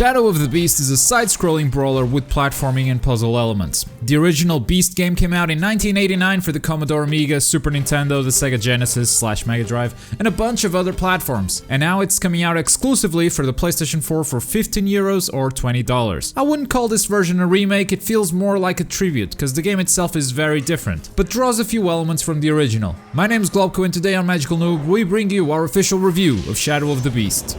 Shadow of the Beast is a side-scrolling brawler with platforming and puzzle elements. The original Beast game came out in 1989 for the Commodore Amiga, Super Nintendo, the Sega Genesis / Mega Drive, and a bunch of other platforms. And now it's coming out exclusively for the PlayStation 4 for €15 or $20. I wouldn't call this version a remake, it feels more like a tribute, because the game itself is very different, but draws a few elements from the original. My name is Globku and today on Magical Noob we bring you our official review of Shadow of the Beast.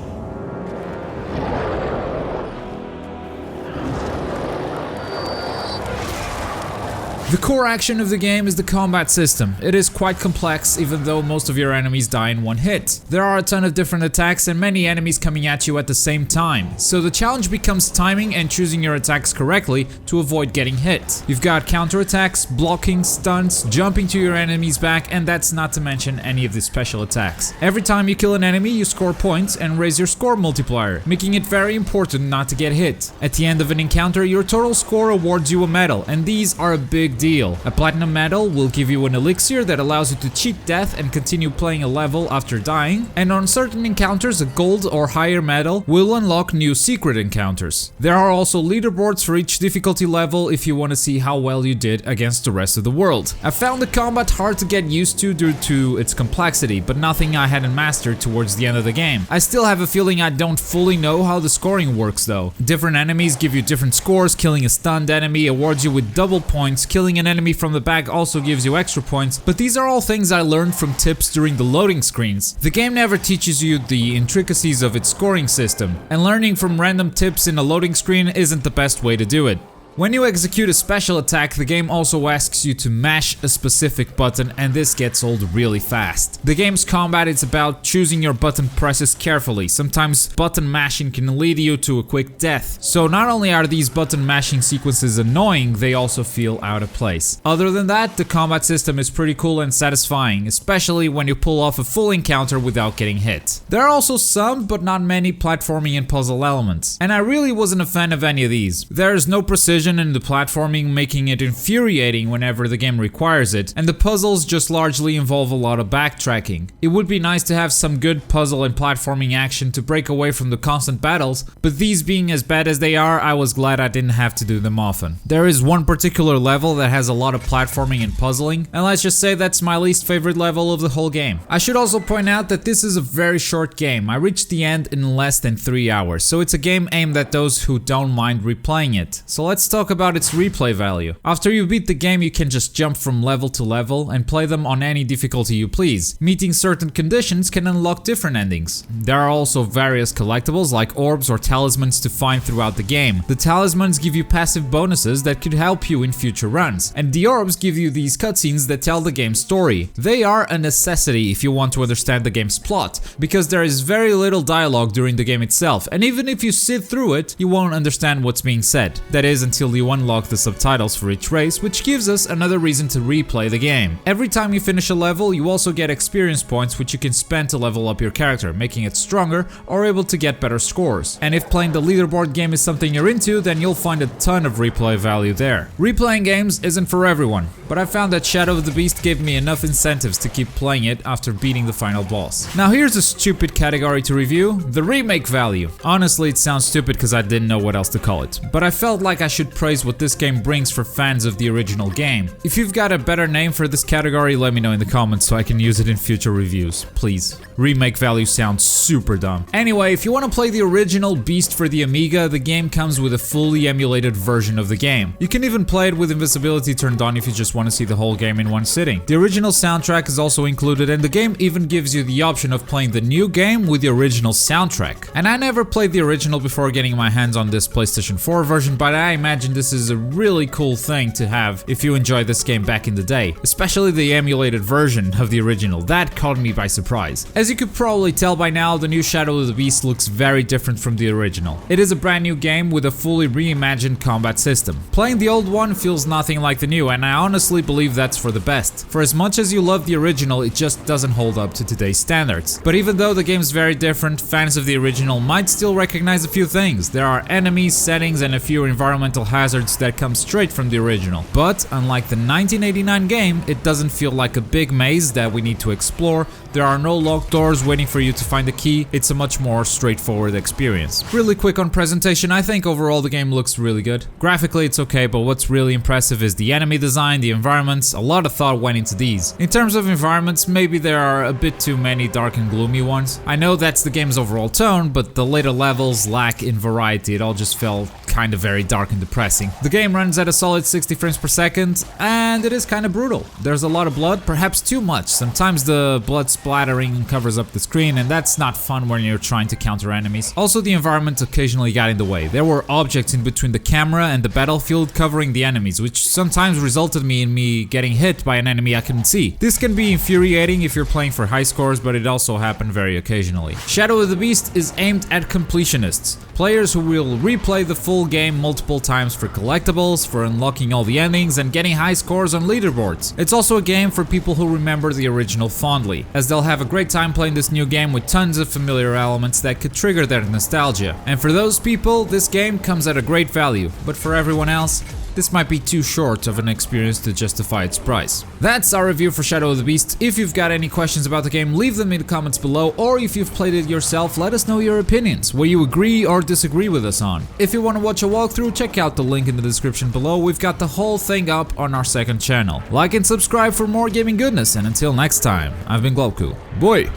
The core action of the game is the combat system. It is quite complex, even though most of your enemies die in one hit. There are a ton of different attacks and many enemies coming at you at the same time, so the challenge becomes timing and choosing your attacks correctly to avoid getting hit. You've got counterattacks, blocking, stunts, jumping to your enemy's back, and that's not to mention any of the special attacks. Every time you kill an enemy, you score points and raise your score multiplier, making it very important not to get hit. At the end of an encounter, your total score awards you a medal, and these are a big deal. A platinum medal will give you an elixir that allows you to cheat death and continue playing a level after dying, and on certain encounters a gold or higher medal will unlock new secret encounters. There are also leaderboards for each difficulty level if you want to see how well you did against the rest of the world. I found the combat hard to get used to due to its complexity, but nothing I hadn't mastered towards the end of the game. I still have a feeling I don't fully know how the scoring works though. Different enemies give you different scores, killing a stunned enemy awards you with double points, killing an enemy from the back also gives you extra points, but these are all things I learned from tips during the loading screens. The game never teaches you the intricacies of its scoring system, and learning from random tips in a loading screen isn't the best way to do it. When you execute a special attack, the game also asks you to mash a specific button, and this gets old really fast. The game's combat is about choosing your button presses carefully. Sometimes button mashing can lead you to a quick death. So not only are these button mashing sequences annoying, they also feel out of place. Other than that, the combat system is pretty cool and satisfying, especially when you pull off a full encounter without getting hit. There are also some, but not many, platforming and puzzle elements, and I really wasn't a fan of any of these. There is no precision in the platforming, making it infuriating whenever the game requires it, and the puzzles just largely involve a lot of backtracking. It would be nice to have some good puzzle and platforming action to break away from the constant battles, but these being as bad as they are, I was glad I didn't have to do them often. There is one particular level that has a lot of platforming and puzzling, and let's just say that's my least favorite level of the whole game. I should also point out that this is a very short game. I reached the end in less than 3 hours, so it's a game aimed at those who don't mind replaying it. So let's talk about its replay value. After you beat the game, you can just jump from level to level and play them on any difficulty you please. Meeting certain conditions can unlock different endings. There are also various collectibles like orbs or talismans to find throughout the game. The talismans give you passive bonuses that could help you in future runs, and the orbs give you these cutscenes that tell the game's story. They are a necessity if you want to understand the game's plot, because there is very little dialogue during the game itself, and even if you sit through it, you won't understand what's being said. That is until you unlock the subtitles for each race, which gives us another reason to replay the game. Every time you finish a level, you also get experience points which you can spend to level up your character, making it stronger or able to get better scores. And if playing the leaderboard game is something you're into, then you'll find a ton of replay value there. Replaying games isn't for everyone, but I found that Shadow of the Beast gave me enough incentives to keep playing it after beating the final boss. Now here's a stupid category to review, the remake value. Honestly, it sounds stupid because I didn't know what else to call it, but I felt like I should praise what this game brings for fans of the original game. If you've got a better name for this category, let me know in the comments so I can use it in future reviews, please. Remake value sounds super dumb. Anyway, if you want to play the original Beast for the Amiga, the game comes with a fully emulated version of the game. You can even play it with invisibility turned on if you just want to see the whole game in one sitting. The original soundtrack is also included, and the game even gives you the option of playing the new game with the original soundtrack. And I never played the original before getting my hands on this PlayStation 4 version, but I imagine this is a really cool thing to have if you enjoyed this game back in the day, especially the emulated version of the original. That caught me by surprise. As you could probably tell by now, the new Shadow of the Beast looks very different from the original. It is a brand new game with a fully reimagined combat system. Playing the old one feels nothing like the new, and I honestly believe that's for the best. For as much as you love the original, it just doesn't hold up to today's standards. But even though the game's very different, fans of the original might still recognize a few things. There are enemies, settings, and a few environmental hazards that come straight from the original. But unlike the 1989 game, it doesn't feel like a big maze that we need to explore, There are no locked doors waiting for you to find the key. It's a much more straightforward experience. Really quick on presentation, I think overall the game looks really good. Graphically it's okay, but what's really impressive is the enemy design, the environments. A lot of thought went into these. In terms of environments, maybe there are a bit too many dark and gloomy ones. I know that's the game's overall tone, but the later levels lack in variety. It all just felt kind of very dark and depressing. The game runs at a solid 60 frames per second, and it is kind of brutal. There's a lot of blood, perhaps too much. Sometimes the blood splattering covers up the screen, and that's not fun when you're trying to counter enemies. Also, the environment occasionally got in the way. There were objects in between the camera and the battlefield covering the enemies, which sometimes resulted in me getting hit by an enemy I couldn't see. This can be infuriating if you're playing for high scores, but it also happened very occasionally. Shadow of the Beast is aimed at completionists, players who will replay the full game multiple times for collectibles, for unlocking all the endings, and getting high scores on leaderboards. It's also a game for people who remember the original fondly, as they'll have a great time playing this new game with tons of familiar elements that could trigger their nostalgia. And for those people, this game comes at a great value, but for everyone else, this might be too short of an experience to justify its price. That's our review for Shadow of the Beast. If you've got any questions about the game, leave them in the comments below, or if you've played it yourself, let us know your opinions, what you agree or disagree with us on. If you want to watch a walkthrough, check out the link in the description below. We've got the whole thing up on our second channel. Like and subscribe for more gaming goodness, and until next time, I've been Globku. Boy!